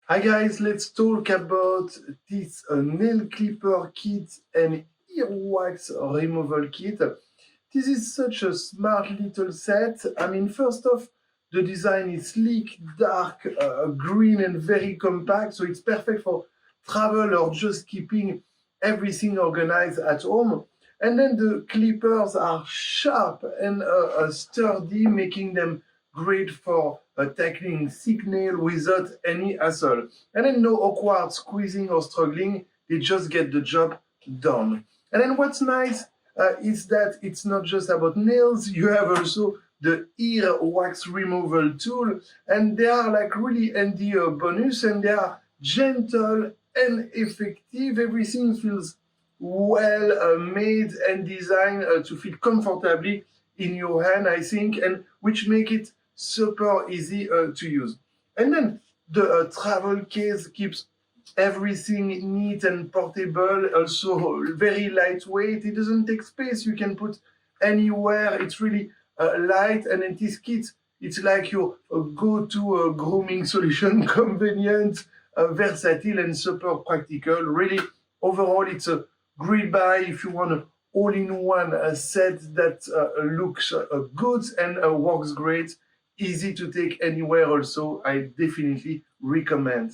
Hi guys, let's talk about this nail clipper kit and earwax removal kit. This is such a smart little set. I mean, first off, the design is sleek, dark, green, and very compact, so it's perfect for travel or just keeping everything organized at home. And then the clippers are sharp and sturdy, making them great for tackling thick nail without any hassle. And then no awkward squeezing or struggling, they just get the job done. And then what's nice is that it's not just about nails, you have also the ear wax removal tool, and they are like really handy bonus, and they are gentle and effective. Everything feels well made and designed to fit comfortably in your hand, I think, and which make it super easy to use. And then the travel case keeps everything neat and portable, also very lightweight. It doesn't take space. You can put anywhere. It's really light, and in this kit, it's like your go-to grooming solution, convenient, versatile, and super practical. Really, overall, it's a great buy if you want an all-in-one set that looks good and works great, easy to take anywhere also. I definitely recommend.